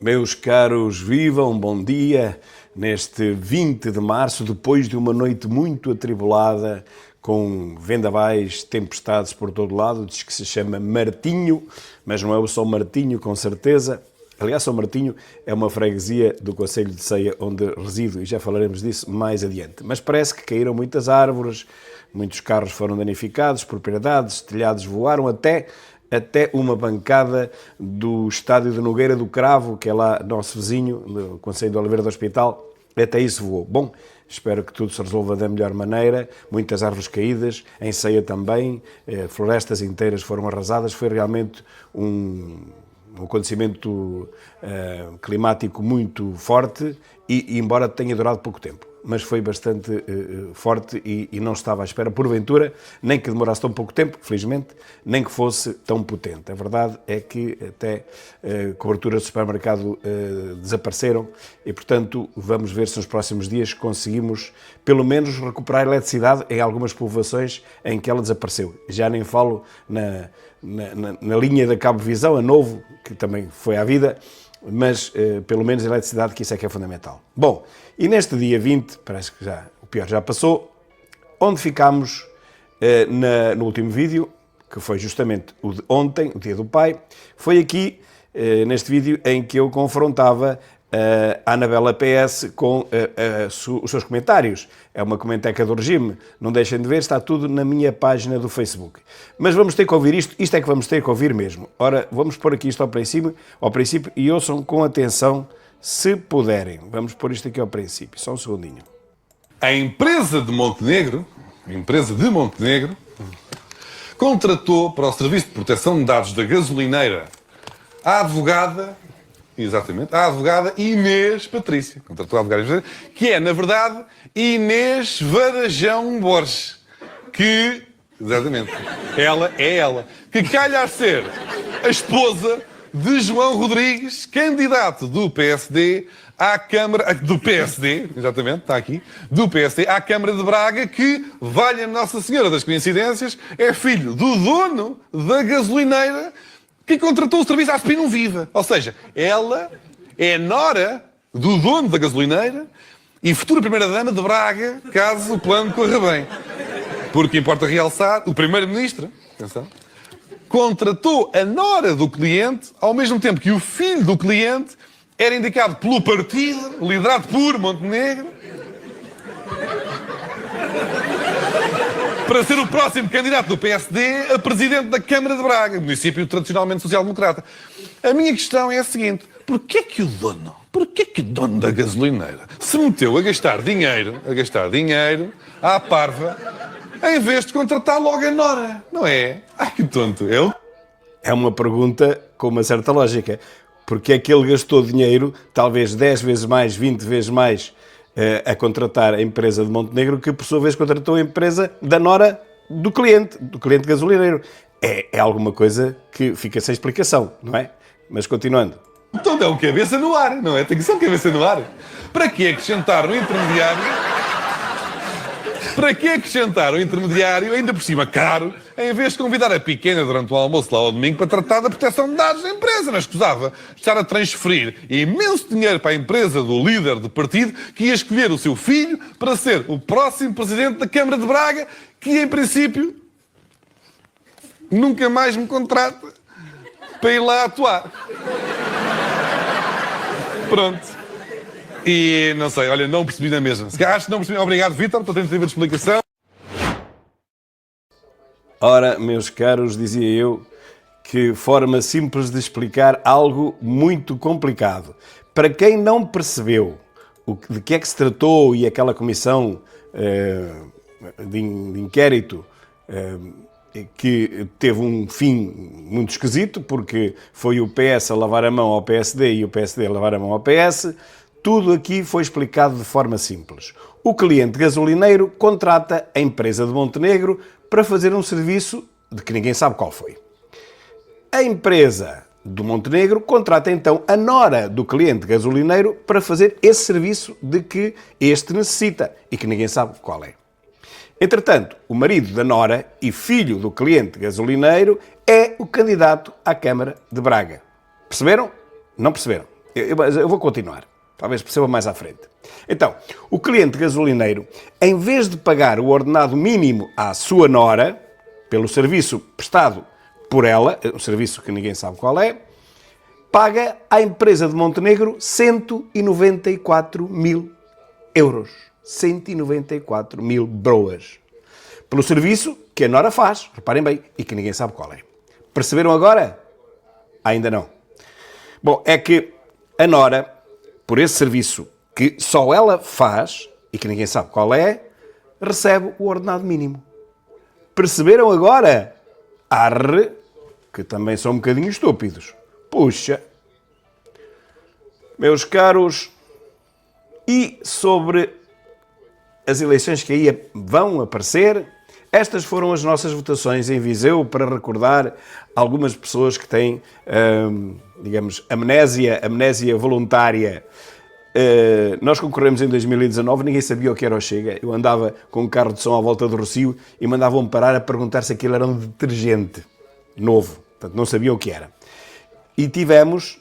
Meus caros, vivam, bom dia, neste 20 de março, depois de uma noite muito atribulada, com vendavais, tempestades por todo lado. Diz que se chama Martinho, mas não é o São Martinho, com certeza. Aliás, São Martinho é uma freguesia do concelho de Ceia, onde resido, e já falaremos disso mais adiante. Mas parece que caíram muitas árvores, muitos carros foram danificados, propriedades, telhados voaram, até uma bancada do estádio de Nogueira do Cravo, que é lá nosso vizinho, no concelho de Oliveira do Hospital, até isso voou. Bom, espero que tudo se resolva da melhor maneira. Muitas árvores caídas, em Ceia também, florestas inteiras foram arrasadas. Foi realmente um acontecimento climático muito forte e embora tenha durado pouco tempo, mas foi bastante forte e não estava à espera, porventura, nem que demorasse tão pouco tempo, felizmente, nem que fosse tão potente. A verdade é que até coberturas de supermercado desapareceram e, portanto, vamos ver se nos próximos dias conseguimos, pelo menos, recuperar a eletricidade em algumas povoações em que ela desapareceu. Já nem falo na linha da Cabo Visão, a Novo, que também foi à vida, mas pelo menos a eletricidade, que isso é que é fundamental. Bom, e neste dia 20, parece que o pior já passou, onde ficámos no último vídeo, que foi justamente o de ontem, o Dia do Pai, foi aqui, neste vídeo, em que eu confrontava a Anabela PS com os seus comentários. É uma comenteca do regime, não deixem de ver, está tudo na minha página do Facebook. Mas vamos ter que ouvir isto é que vamos ter que ouvir mesmo. Ora, vamos pôr aqui isto ao princípio e ouçam com atenção, se puderem. Vamos pôr isto aqui ao princípio, só um segundinho. A empresa de Montenegro, contratou para o Serviço de Proteção de Dados da gasolineira a advogada Inês Patrícia. Contratou a advogada, que é, na verdade, Inês Varajão Borges. Que calha a ser a esposa de João Rodrigues, candidato do PSD à Câmara... Do PSD, exatamente, está aqui. Do PSD à Câmara de Braga, que, valha Nossa Senhora das Coincidências, é filho do dono da gasolineira que contratou o serviço à Spinum Viva. Ou seja, ela é nora do dono da gasolineira e futura primeira-dama de Braga, caso o plano corra bem. Porque importa realçar, o primeiro-ministro, atenção, contratou a nora do cliente, ao mesmo tempo que o filho do cliente era indicado pelo partido, liderado por Montenegro, para ser o próximo candidato do PSD a presidente da Câmara de Braga, município tradicionalmente social-democrata. A minha questão é a seguinte: porquê que o dono da gasolineira se meteu a gastar dinheiro à parva, em vez de contratar logo a nora? Não é? Ai, que tonto. É uma pergunta com uma certa lógica. Porque é que ele gastou dinheiro, talvez 10 vezes mais, 20 vezes mais, a contratar a empresa de Montenegro, que por sua vez contratou a empresa da nora do cliente gasolineiro. É alguma coisa que fica sem explicação, não é? Mas continuando. Então dá um cabeça no ar, não é? Tem que ser um cabeça no ar. Para que acrescentar o intermediário? Para que acrescentar o intermediário, ainda por cima caro, em vez de convidar a pequena durante o almoço lá ao domingo para tratar da proteção de dados da empresa? Não escusava estar a transferir imenso dinheiro para a empresa do líder do partido que ia escolher o seu filho para ser o próximo presidente da Câmara de Braga, que em princípio nunca mais me contrata para ir lá atuar. Pronto. E não sei, olha, não percebi na mesma. Acho que não percebi. Obrigado, Vítor, pela tentativa de explicação. Ora, meus caros, dizia eu, que forma simples de explicar algo muito complicado. Para quem não percebeu de que é que se tratou e aquela comissão de inquérito que teve um fim muito esquisito, porque foi o PS a lavar a mão ao PSD e o PSD a lavar a mão ao PS, tudo aqui foi explicado de forma simples. O cliente gasolineiro contrata a empresa de Montenegro para fazer um serviço de que ninguém sabe qual foi. A empresa do Montenegro contrata então a nora do cliente gasolineiro para fazer esse serviço de que este necessita e que ninguém sabe qual é. Entretanto, o marido da nora e filho do cliente gasolineiro é o candidato à Câmara de Braga. Perceberam? Não perceberam? Mas eu vou continuar, talvez perceba mais à frente. Então, o cliente gasolineiro, em vez de pagar o ordenado mínimo à sua nora, pelo serviço prestado por ela, um serviço que ninguém sabe qual é, paga à empresa de Montenegro 194 mil euros. 194 mil broas. Pelo serviço que a nora faz, reparem bem, e que ninguém sabe qual é. Perceberam agora? Ainda não. Bom, é que a nora, por esse serviço que só ela faz, e que ninguém sabe qual é, recebe o ordenado mínimo. Perceberam agora? Arre, que também são um bocadinho estúpidos. Puxa. Meus caros, e sobre as eleições que aí vão aparecer, estas foram as nossas votações em Viseu para recordar algumas pessoas que têm, digamos, amnésia voluntária. Nós concorremos em 2019, ninguém sabia o que era o Chega. Eu andava com um carro de som à volta do Rossio e mandavam-me parar a perguntar se aquilo era um detergente novo. Portanto, não sabia o que era. E tivemos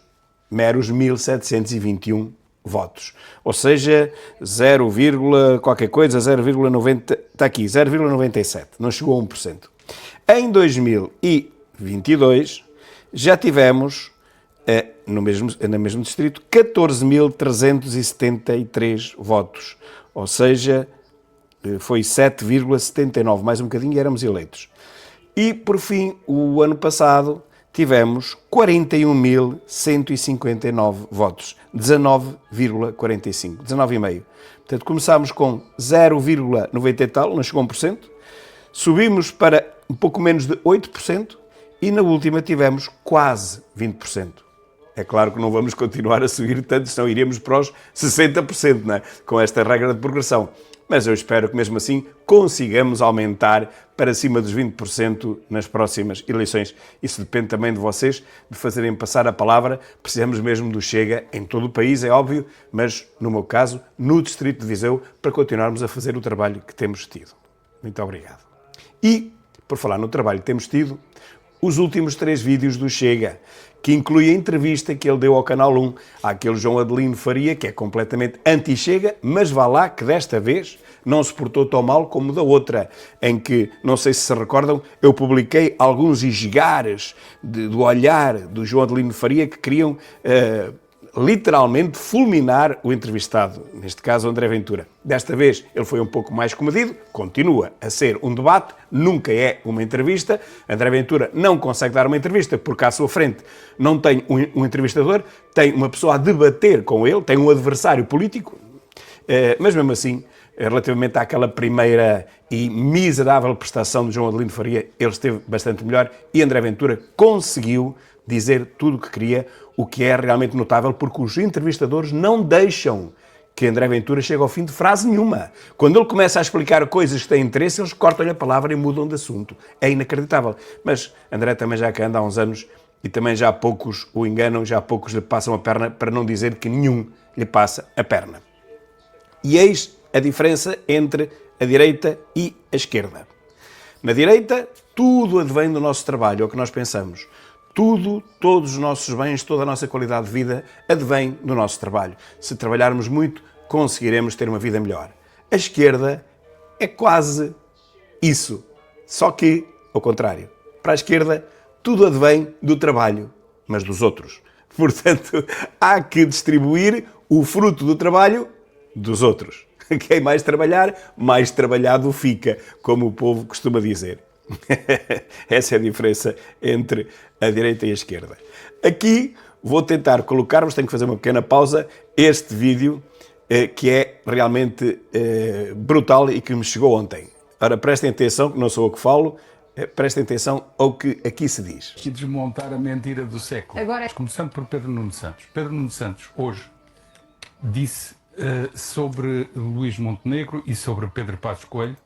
meros 1721 votos. Ou seja, 0, qualquer coisa, 0,90, está aqui, 0,97, não chegou a 1%. Em 2022, já tivemos, no mesmo distrito, 14.373 votos. Ou seja, foi 7,79, mais um bocadinho, e éramos eleitos. E, por fim, o ano passado, tivemos 41.159 votos, 19,45, 19,5. Portanto, começámos com 0,90 e tal, não chegou a 1%, subimos para um pouco menos de 8% e na última tivemos quase 20%. É claro que não vamos continuar a subir tanto, senão iríamos para os 60%, não é? Com esta regra de progressão. Mas eu espero que mesmo assim consigamos aumentar para cima dos 20% nas próximas eleições. Isso depende também de vocês, de fazerem passar a palavra. Precisamos mesmo do Chega em todo o país, é óbvio, mas no meu caso, no Distrito de Viseu, para continuarmos a fazer o trabalho que temos tido. Muito obrigado. E, por falar no trabalho que temos tido, os últimos 3 vídeos do Chega, que inclui a entrevista que ele deu ao Canal 1 àquele João Adelino Faria, que é completamente anti-Chega, mas vá lá que desta vez não se portou tão mal como da outra, em que, não sei se se recordam, eu publiquei alguns esgares do olhar do João Adelino Faria que queriam literalmente fulminar o entrevistado, neste caso André Ventura. Desta vez ele foi um pouco mais comedido, continua a ser um debate, nunca é uma entrevista. André Ventura não consegue dar uma entrevista porque à sua frente não tem um entrevistador, tem uma pessoa a debater com ele, tem um adversário político, mas mesmo assim, relativamente àquela primeira e miserável prestação de João Adelino Faria, ele esteve bastante melhor e André Ventura conseguiu dizer tudo o que queria, o que é realmente notável, porque os entrevistadores não deixam que André Ventura chegue ao fim de frase nenhuma. Quando ele começa a explicar coisas que têm interesse, eles cortam-lhe a palavra e mudam de assunto. É inacreditável. Mas André também já cá anda há uns anos e também já poucos o enganam, já poucos lhe passam a perna, para não dizer que nenhum lhe passa a perna. E eis a diferença entre a direita e a esquerda. Na direita, tudo advém do nosso trabalho, é o que nós pensamos. Tudo, todos os nossos bens, toda a nossa qualidade de vida advém do nosso trabalho. Se trabalharmos muito, conseguiremos ter uma vida melhor. A esquerda é quase isso, só que ao contrário. Para a esquerda, tudo advém do trabalho, mas dos outros. Portanto, há que distribuir o fruto do trabalho dos outros. Quem mais trabalhar, mais trabalhado fica, como o povo costuma dizer. Essa é a diferença entre a direita e a esquerda. Aqui vou tentar colocar-vos, tenho que fazer uma pequena pausa, este vídeo que é realmente brutal e que me chegou ontem. Ora, prestem atenção, que não sou eu que falo, prestem atenção ao que aqui se diz. E desmontar a mentira do século. Agora, começando por Pedro Nuno Santos. Pedro Nuno Santos, hoje, disse sobre Luís Montenegro e sobre Pedro Passos Coelho,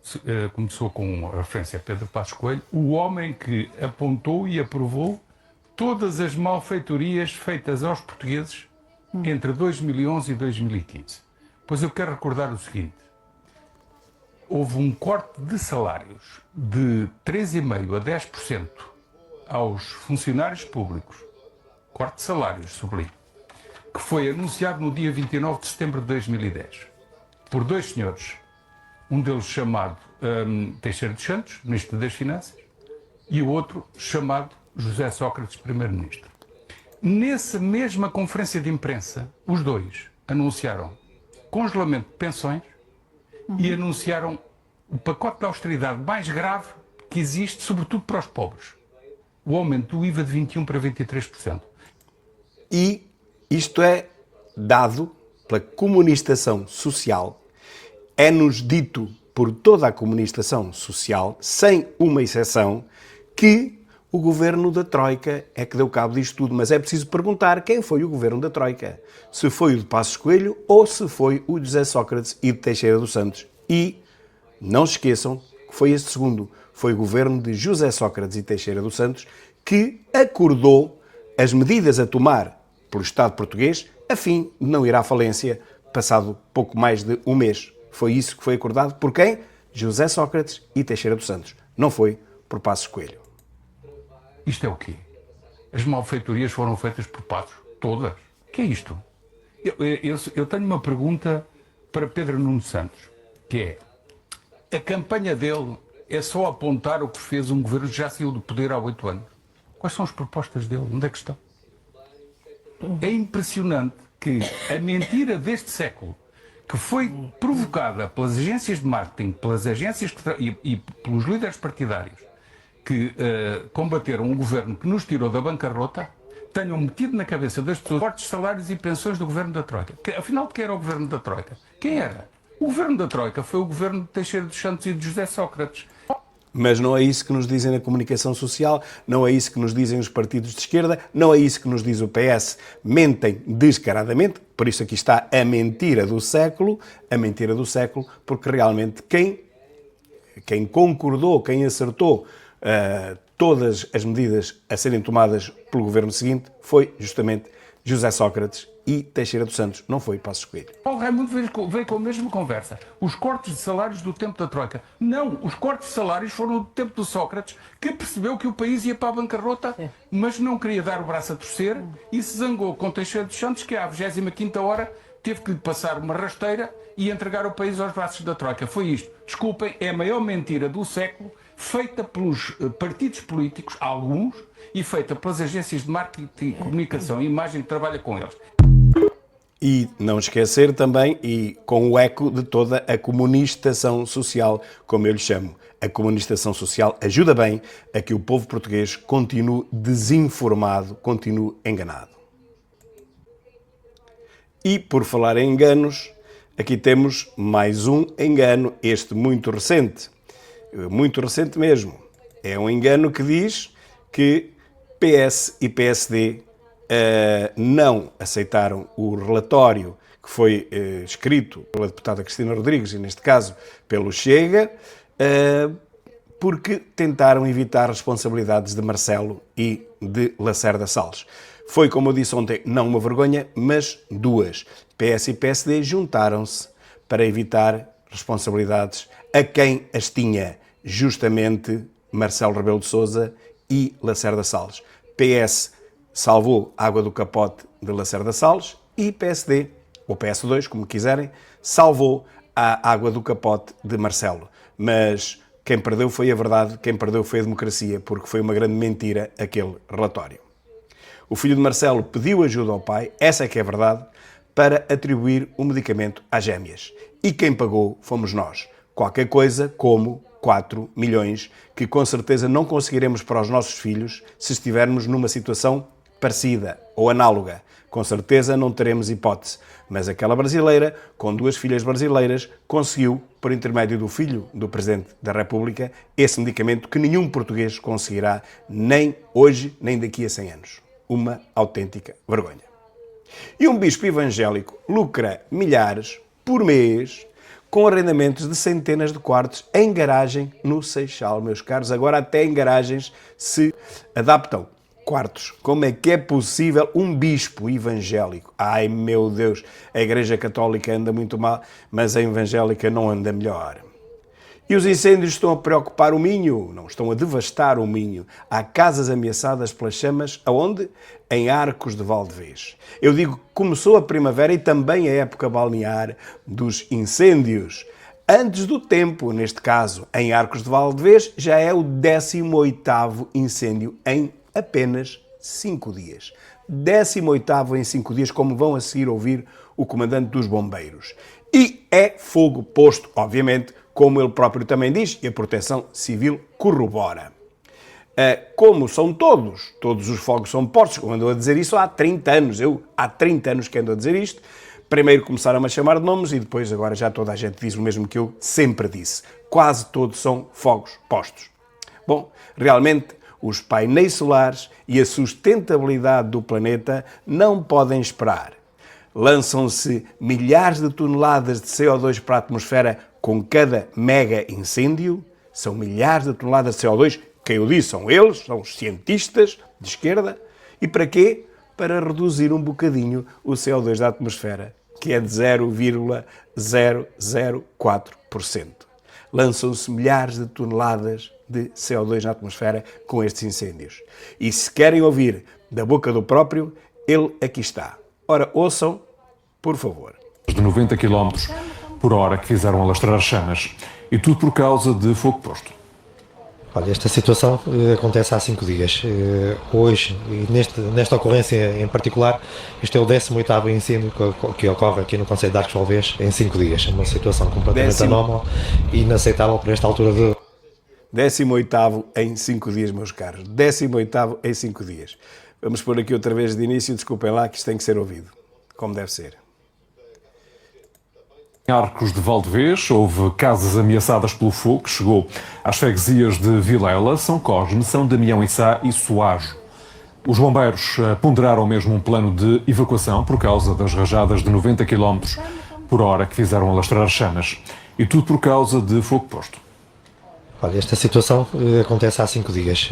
começou com a referência a Pedro Passos Coelho, o homem que apontou e aprovou todas as malfeitorias feitas aos portugueses entre 2011 e 2015. Pois eu quero recordar o seguinte: houve um corte de salários de 3,5% a 10% aos funcionários públicos, corte de salários, sublinho, que foi anunciado no dia 29 de setembro de 2010 por dois senhores, um deles chamado Teixeira dos Santos, Ministro das Finanças, e o outro chamado José Sócrates, Primeiro-Ministro. Nessa mesma conferência de imprensa, os dois anunciaram congelamento de pensões e anunciaram o pacote de austeridade mais grave que existe, sobretudo para os pobres. O aumento do IVA de 21% para 23%. E isto é dado pela comunistação social, é-nos dito por toda a comunistação social, sem uma exceção, que o governo da Troika é que deu cabo disto tudo. Mas é preciso perguntar quem foi o governo da Troika. Se foi o de Passos Coelho ou se foi o de José Sócrates e de Teixeira dos Santos. E não se esqueçam que foi este segundo. Foi o governo de José Sócrates e Teixeira dos Santos que acordou as medidas a tomar pelo Estado português a fim de não ir à falência passado pouco mais de um mês. Foi isso que foi acordado por quem? José Sócrates e Teixeira dos Santos. Não foi por Passos Coelho. Isto é o quê? As malfeitorias foram feitas por Passos? Todas? O que é isto? Eu tenho uma pergunta para Pedro Nuno Santos, que é: a campanha dele é só apontar o que fez um governo que já saiu do poder há 8 anos? Quais são as propostas dele? Onde é que estão? É impressionante que a mentira deste século, que foi provocada pelas agências de marketing, pelas agências e pelos líderes partidários que combateram um governo que nos tirou da bancarrota, tenham metido na cabeça das pessoas fortes salários e pensões do governo da Troika. Afinal, de quem era o governo da Troika? Quem era? O governo da Troika foi o governo de Teixeira dos Santos e de José Sócrates. Mas não é isso que nos dizem na comunicação social, não é isso que nos dizem os partidos de esquerda, não é isso que nos diz o PS. Mentem descaradamente, por isso aqui está a mentira do século, porque realmente quem concordou, quem acertou todas as medidas a serem tomadas pelo governo seguinte foi justamente José Sócrates e Teixeira dos Santos, não foi Passos Coelho. Paulo Raimundo veio com a mesma conversa. Os cortes de salários do tempo da Troika. Não, os cortes de salários foram do tempo do Sócrates, que percebeu que o país ia para a bancarrota, mas não queria dar o braço a torcer e se zangou com Teixeira dos Santos, que à 25ª hora teve que lhe passar uma rasteira e entregar o país aos braços da Troika. Foi isto. Desculpem, é a maior mentira do século, feita pelos partidos políticos, alguns, e feita pelas agências de marketing, comunicação e imagem que trabalham com eles. E não esquecer também, e com o eco de toda a comunistação social, como eu lhe chamo. A comunistação social ajuda bem a que o povo português continue desinformado, continue enganado. E por falar em enganos, aqui temos mais um engano, este muito recente mesmo. É um engano que diz que PS e PSD não aceitaram o relatório que foi escrito pela deputada Cristina Rodrigues, e neste caso pelo Chega, porque tentaram evitar responsabilidades de Marcelo e de Lacerda Salles. Foi, como eu disse ontem, não uma vergonha, mas duas. PS e PSD juntaram-se para evitar responsabilidades a quem as tinha, justamente Marcelo Rebelo de Sousa e Lacerda Salles. PS salvou a água do capote de Lacerda Salles e PSD, ou PS2, como quiserem, salvou a água do capote de Marcelo. Mas quem perdeu foi a verdade, quem perdeu foi a democracia, porque foi uma grande mentira aquele relatório. O filho de Marcelo pediu ajuda ao pai, essa é que é a verdade, para atribuir o medicamento às gêmeas. E quem pagou fomos nós. Qualquer coisa como 4 milhões, que com certeza não conseguiremos para os nossos filhos se estivermos numa situação parecida ou análoga. Com certeza não teremos hipótese. Mas aquela brasileira, com 2 filhas brasileiras, conseguiu, por intermédio do filho do Presidente da República, esse medicamento que nenhum português conseguirá, nem hoje, nem daqui a 100 anos. Uma autêntica vergonha. E um bispo evangélico lucra milhares por mês com arrendamentos de centenas de quartos em garagem no Seixal, meus caros. Agora até em garagens se adaptam quartos. Como é que é possível um bispo evangélico? Ai, meu Deus, a Igreja Católica anda muito mal, mas a evangélica não anda melhor. E os incêndios estão a preocupar o Minho, não, estão a devastar o Minho. Há casas ameaçadas pelas chamas, aonde? Em Arcos de Valdevez. Eu digo que começou a primavera e também a época balnear dos incêndios. Antes do tempo, neste caso, em Arcos de Valdevez, já é o 18º incêndio em apenas 5 dias. 18º em 5 dias, como vão a seguir ouvir o comandante dos bombeiros. E é fogo posto, obviamente, como ele próprio também diz, e a Proteção Civil corrobora. Como são todos os fogos são postos, como andou a dizer isso há 30 anos, há 30 anos que ando a dizer isto, primeiro começaram a chamar de nomes e depois agora já toda a gente diz o mesmo que eu sempre disse, quase todos são fogos postos. Bom, realmente os painéis solares e a sustentabilidade do planeta não podem esperar. Lançam-se milhares de toneladas de CO2 para a atmosfera com cada mega incêndio. São milhares de toneladas de CO2, quem eu disse são eles, são os cientistas de esquerda. E para quê? Para reduzir um bocadinho o CO2 da atmosfera, que é de 0,004%. Lançam-se milhares de toneladas de CO2 na atmosfera com estes incêndios. E se querem ouvir da boca do próprio, ele aqui está. Ora, ouçam, por favor. De 90 km por hora que fizeram alastrar as chamas. E tudo por causa de fogo posto. Olha, esta situação acontece há 5 dias. Hoje, e nesta ocorrência em particular, este é o 18º incêndio que ocorre aqui no concelho de Arcos de Valdevez em 5 dias. É uma situação completamente anómala e inaceitável para esta altura de... 18º em 5 dias, meus caros. 18º em 5 dias. Vamos pôr aqui outra vez de início, desculpem lá, que isto tem que ser ouvido, como deve ser. Em Arcos de Valdevez, houve casas ameaçadas pelo fogo que chegou às freguesias de Vilela, São Cosme, São Damião e Sá e Soajo. Os bombeiros ponderaram mesmo um plano de evacuação por causa das rajadas de 90 km por hora que fizeram alastrar as chamas. E tudo por causa de fogo posto. Olha, esta situação acontece há 5 dias.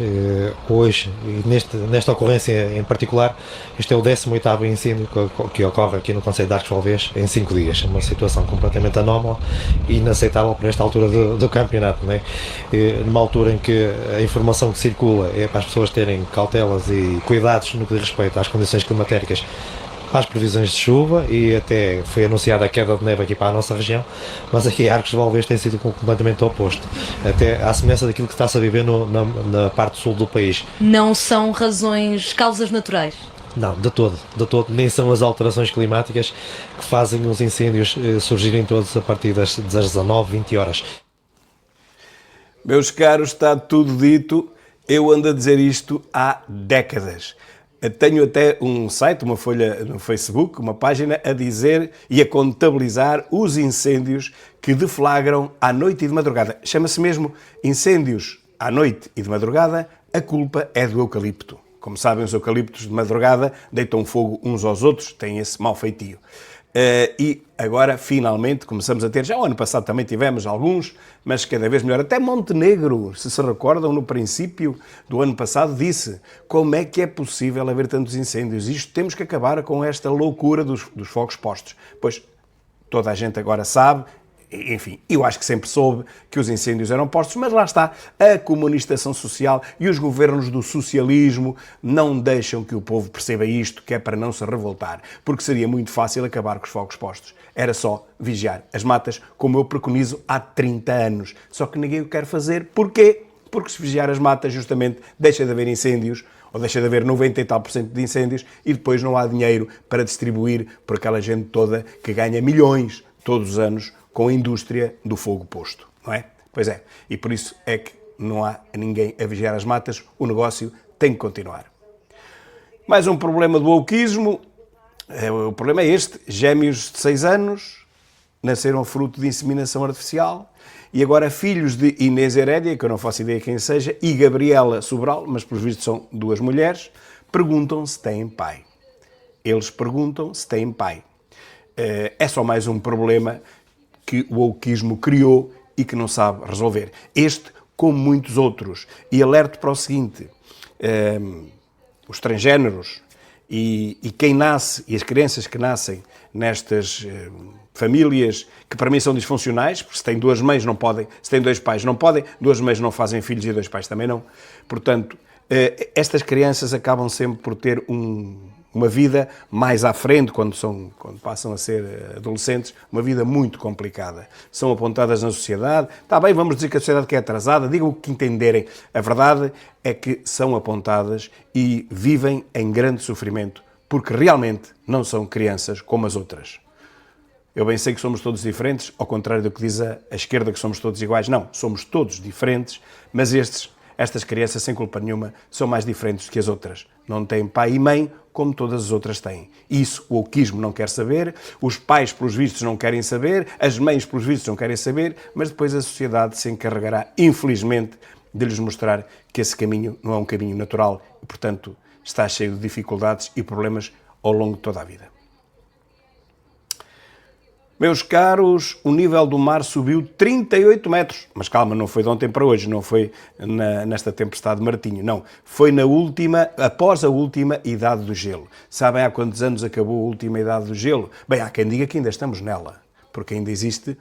Hoje, e nesta ocorrência em particular, este é o 18º incêndio que ocorre aqui no concelho de Arcos de Valdevez em 5 dias. É uma situação completamente anómala e inaceitável para esta altura do campeonato, não é? Numa altura em que a informação que circula é para as pessoas terem cautelas e cuidados no que diz respeito às condições climatéricas, às previsões de chuva, e até foi anunciada a queda de neve aqui para a nossa região, mas aqui Arcos de Valdevez tem sido completamente oposto, até à semelhança daquilo que está-se a viver na parte sul do país. Não são causas naturais? Não, de todo, nem são as alterações climáticas que fazem os incêndios surgirem todos a partir das 19, 20 horas. Meus caros, está tudo dito, eu ando a dizer isto há décadas. Tenho até um site, uma folha no Facebook, uma página a dizer e a contabilizar os incêndios que deflagram à noite e de madrugada. Chama-se mesmo incêndios à noite e de madrugada, a culpa é do eucalipto. Como sabem, os eucaliptos de madrugada deitam fogo uns aos outros, têm esse mau feitio. E agora, finalmente, começamos a ter, já o ano passado também tivemos alguns, mas cada vez melhor. Até Montenegro, se recordam, no princípio do ano passado, disse como é que é possível haver tantos incêndios. Isto temos que acabar com esta loucura dos fogos postos. Pois toda a gente agora sabe, enfim, eu acho que sempre soube que os incêndios eram postos, mas lá está, a comunistação social e os governos do socialismo não deixam que o povo perceba isto, que é para não se revoltar, porque seria muito fácil acabar com os fogos postos. Era só vigiar as matas, como eu preconizo há 30 anos. Só que ninguém o quer fazer. Porquê? Porque se vigiar as matas, justamente, deixa de haver incêndios, ou deixa de haver 90 e tal % de incêndios, e depois não há dinheiro para distribuir por aquela gente toda que ganha milhões todos os anos com a indústria do fogo posto, não é? Pois é, e por isso é que não há ninguém a vigiar as matas, o negócio tem que continuar. Mais um problema do wokeismo, o problema é este: gêmeos de 6 anos nasceram fruto de inseminação artificial e agora filhos de Inês Herédia, que eu não faço ideia quem seja, e Gabriela Sobral, mas pelos vistos são 2 mulheres, perguntam se têm pai. Eles perguntam se têm pai. É só mais um problema que o wokeismo criou e que não sabe resolver. Este, como muitos outros. E alerto para o seguinte: os transgéneros E quem nasce, e as crianças que nascem nestas famílias que para mim são disfuncionais, porque se têm duas mães não podem, se têm dois pais não podem, duas mães não fazem filhos e dois pais também não. Portanto, estas crianças acabam sempre por ter uma vida mais à frente, quando passam a ser adolescentes, uma vida muito complicada. São apontadas na sociedade. Está bem, vamos dizer que a sociedade que é atrasada, digam o que entenderem. A verdade é que são apontadas e vivem em grande sofrimento, porque realmente não são crianças como as outras. Eu bem sei que somos todos diferentes, ao contrário do que diz a esquerda, que somos todos iguais. Não, somos todos diferentes, mas estas crianças, sem culpa nenhuma, são mais diferentes do que as outras. Não têm pai e mãe, como todas as outras têm. Isso o wokeismo não quer saber, os pais, pelos vistos, não querem saber, as mães, pelos vistos, não querem saber, mas depois a sociedade se encarregará, infelizmente, de lhes mostrar que esse caminho não é um caminho natural e, portanto, está cheio de dificuldades e problemas ao longo de toda a vida. Meus caros, o nível do mar subiu 38 metros. Mas calma, não foi de ontem para hoje, não foi nesta tempestade de Martinho, não. Foi após a última idade do gelo. Sabem há quantos anos acabou a última idade do gelo? Bem, há quem diga que ainda estamos nela, porque ainda existe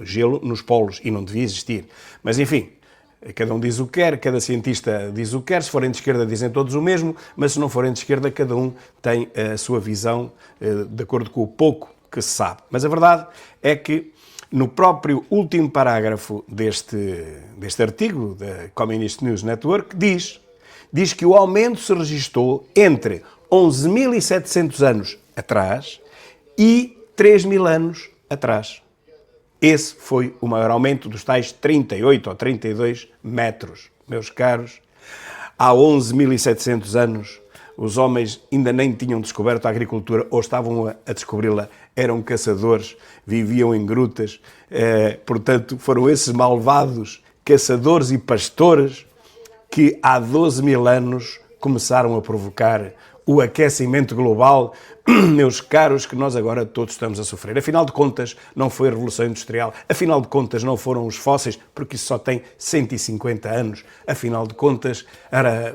gelo nos polos e não devia existir. Mas enfim, cada um diz o que quer, cada cientista diz o que quer, se forem de esquerda dizem todos o mesmo, mas se não forem de esquerda, cada um tem a sua visão de acordo com o pouco que se sabe. Mas a verdade é que no próprio último parágrafo deste artigo da Communist News Network diz que o aumento se registou entre 11.700 anos atrás e 3.000 anos atrás. Esse foi o maior aumento dos tais 38 ou 32 metros. Meus caros, há 11.700 anos os homens ainda nem tinham descoberto a agricultura ou estavam a descobri-la, eram caçadores, viviam em grutas, portanto foram esses malvados caçadores e pastores que há 12.000 anos começaram a provocar o aquecimento global, meus caros, que nós agora todos estamos a sofrer. Afinal de contas, não foi a Revolução Industrial, afinal de contas, não foram os fósseis, porque isso só tem 150 anos, afinal de contas, era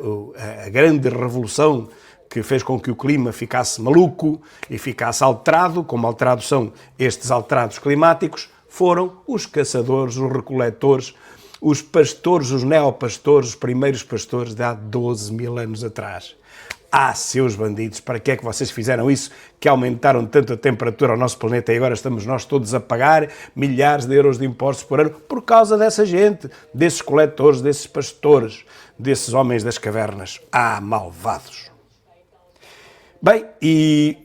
a grande revolução que fez com que o clima ficasse maluco e ficasse alterado, como alterados são estes alterados climáticos, foram os caçadores, os recoletores, os pastores, os neopastores, os primeiros pastores de há 12.000 anos atrás. Ah, seus bandidos, para que é que vocês fizeram isso, que aumentaram tanto a temperatura ao nosso planeta e agora estamos nós todos a pagar milhares de euros de impostos por ano por causa dessa gente, desses coletores, desses pastores, desses homens das cavernas. Ah, malvados! Bem, e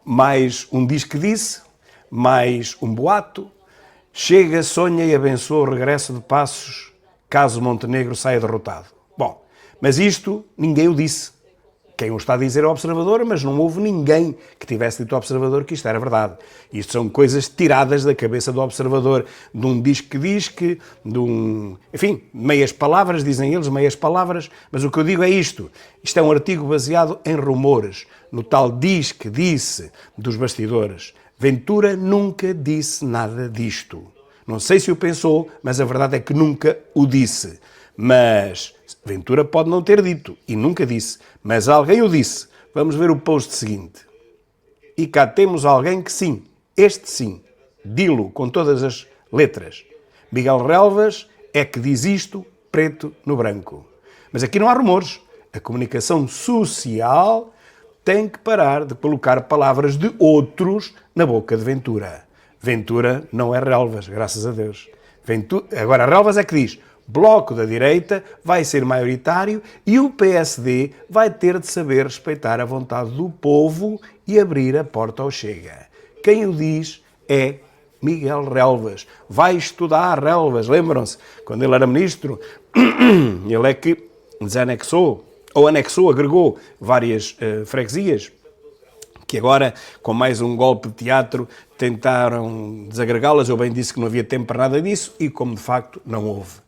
mais um diz que disse, mais um boato, chega, sonha e abençoa o regresso de Passos caso Montenegro saia derrotado. Bom, mas isto ninguém o disse. Quem o está a dizer é o Observador, mas não houve ninguém que tivesse dito ao Observador que isto era verdade. Isto são coisas tiradas da cabeça do Observador, de um diz que, enfim, meias palavras, dizem eles, meias palavras, mas o que eu digo é isto. Isto é um artigo baseado em rumores, no tal diz que disse dos bastidores. Ventura nunca disse nada disto. Não sei se o pensou, mas a verdade é que nunca o disse. Mas Ventura pode não ter dito, e nunca disse, mas alguém o disse. Vamos ver o post seguinte. E cá temos alguém que sim, este sim, dilo com todas as letras. Miguel Relvas é que diz isto preto no branco. Mas aqui não há rumores. A comunicação social tem que parar de colocar palavras de outros na boca de Ventura. Ventura não é Relvas, graças a Deus. Agora, Relvas é que diz: Bloco da direita vai ser maioritário e o PSD vai ter de saber respeitar a vontade do povo e abrir a porta ao Chega. Quem o diz é Miguel Relvas. Vai estudar Relvas, lembram-se? Quando ele era ministro, ele é que desanexou, ou anexou, agregou várias freguesias, que agora, com mais um golpe de teatro, tentaram desagregá-las. Eu bem disse que não havia tempo para nada disso e, como de facto, não houve.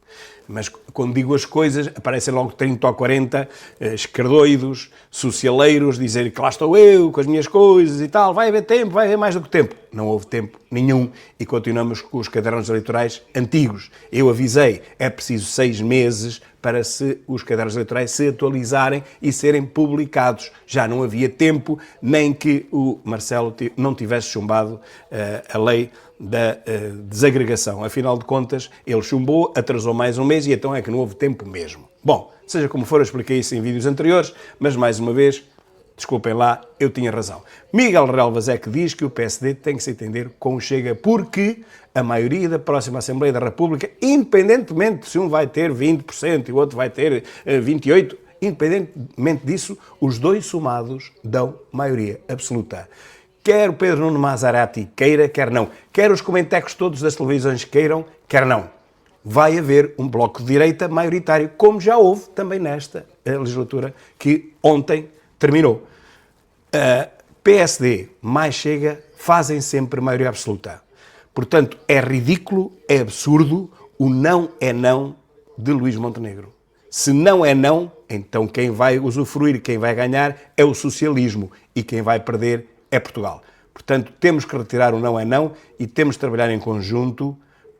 Mas quando digo as coisas, aparecem logo 30 ou 40 esquerdoidos, socialeiros, dizer que lá estou eu, com as minhas coisas e tal, vai haver tempo, vai haver mais do que tempo. Não houve tempo nenhum e continuamos com os cadernos eleitorais antigos. Eu avisei, é preciso 6 meses para os cadernos eleitorais se atualizarem e serem publicados. Já não havia tempo, nem que o Marcelo não tivesse chumbado a lei da desagregação. Afinal de contas, ele chumbou, atrasou mais um mês e então é que não houve tempo mesmo. Bom, seja como for, eu expliquei isso em vídeos anteriores, mas mais uma vez, desculpem lá, eu tinha razão. Miguel Relvas é que diz que o PSD tem que se entender com o Chega porque a maioria da próxima Assembleia da República, independentemente se um vai ter 20% e o outro vai ter 28%, independentemente disso, os dois somados dão maioria absoluta. Quer o Pedro Nuno Maserati queira, quer não. Quer os comentecos todos das televisões queiram, quer não. Vai haver um bloco de direita maioritário, como já houve também nesta legislatura que ontem terminou. PSD mais Chega fazem sempre maioria absoluta. Portanto, é ridículo, é absurdo o não é não de Luís Montenegro. Se não é não, então quem vai usufruir, quem vai ganhar é o socialismo e quem vai perder é Portugal. Portanto, temos que retirar o não é não e temos de trabalhar em conjunto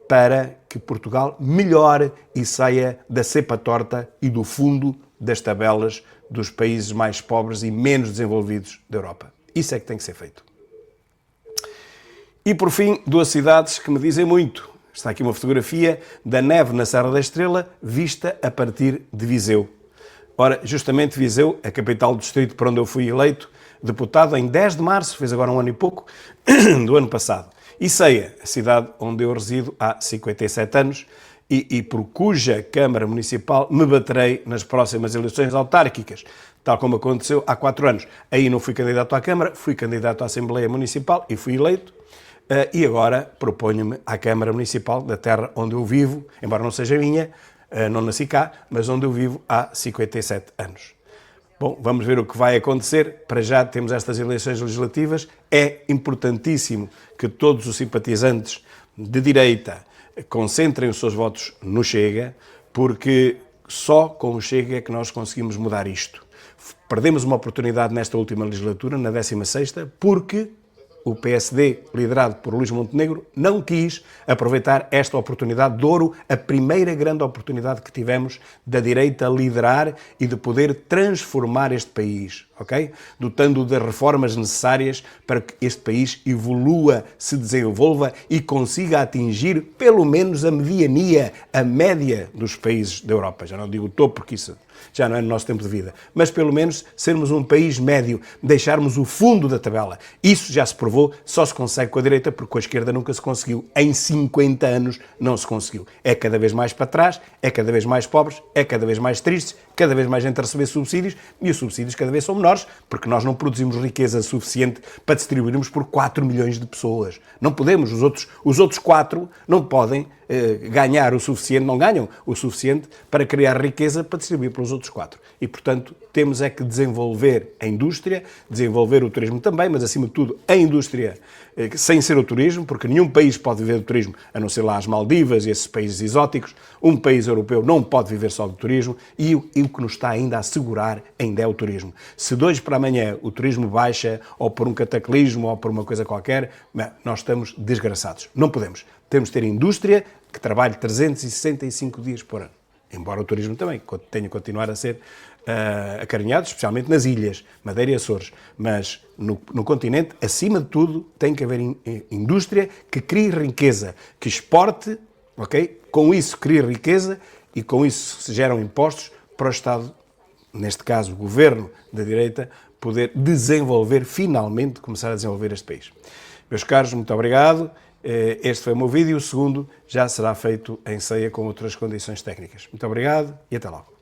para que Portugal melhore e saia da cepa torta e do fundo das tabelas dos países mais pobres e menos desenvolvidos da Europa. Isso é que tem que ser feito. E por fim, 2 cidades que me dizem muito. Está aqui uma fotografia da neve na Serra da Estrela, vista a partir de Viseu. Ora, justamente Viseu, a capital do distrito por onde eu fui eleito deputado em 10 de março, fez agora um ano e pouco, do ano passado. E Ceia, a cidade onde eu resido há 57 anos e por cuja Câmara Municipal me baterei nas próximas eleições autárquicas, tal como aconteceu há 4 anos. Aí não fui candidato à Câmara, fui candidato à Assembleia Municipal e fui eleito. E agora proponho-me à Câmara Municipal da terra onde eu vivo, embora não seja minha, não nasci cá, mas onde eu vivo há 57 anos. Bom, vamos ver o que vai acontecer. Para já temos estas eleições legislativas. É importantíssimo que todos os simpatizantes de direita concentrem os seus votos no Chega, porque só com o Chega é que nós conseguimos mudar isto. Perdemos uma oportunidade nesta última legislatura, na 16ª, porque o PSD, liderado por Luís Montenegro, não quis aproveitar esta oportunidade de ouro, a primeira grande oportunidade que tivemos da direita liderar e de poder transformar este país, ok? Dotando-o das reformas necessárias para que este país evolua, se desenvolva e consiga atingir pelo menos a mediania, a média dos países da Europa. Já não digo o topo, porque isso já não é no nosso tempo de vida, mas pelo menos sermos um país médio, deixarmos o fundo da tabela. Isso já se provou, só se consegue com a direita, porque com a esquerda nunca se conseguiu. Em 50 anos não se conseguiu. É cada vez mais para trás, é cada vez mais pobres, é cada vez mais tristes, cada vez mais gente a receber subsídios e os subsídios cada vez são menores, porque nós não produzimos riqueza suficiente para distribuirmos por 4 milhões de pessoas. Não podemos, os outros 4 não podem ganhar o suficiente, não ganham o suficiente para criar riqueza para distribuir pelos outros 4. E, portanto, temos é que desenvolver a indústria, desenvolver o turismo também, mas, acima de tudo, a indústria sem ser o turismo, porque nenhum país pode viver do turismo, a não ser lá as Maldivas e esses países exóticos. Um país europeu não pode viver só do turismo e o que nos está ainda a assegurar ainda é o turismo. Se de hoje para amanhã o turismo baixa, ou por um cataclismo, ou por uma coisa qualquer, nós estamos desgraçados. Não podemos. Temos de ter indústria que trabalhe 365 dias por ano. Embora o turismo também tenha que continuar a ser acarinhado, especialmente nas ilhas, Madeira e Açores. Mas no continente, acima de tudo, tem que haver indústria que crie riqueza, que exporte, ok? Com isso cria riqueza e com isso se geram impostos para o Estado, neste caso o governo da direita, poder desenvolver, finalmente, começar a desenvolver este país. Meus caros, muito obrigado. Este foi o meu vídeo, o segundo já será feito em Ceia com outras condições técnicas. Muito obrigado e até logo.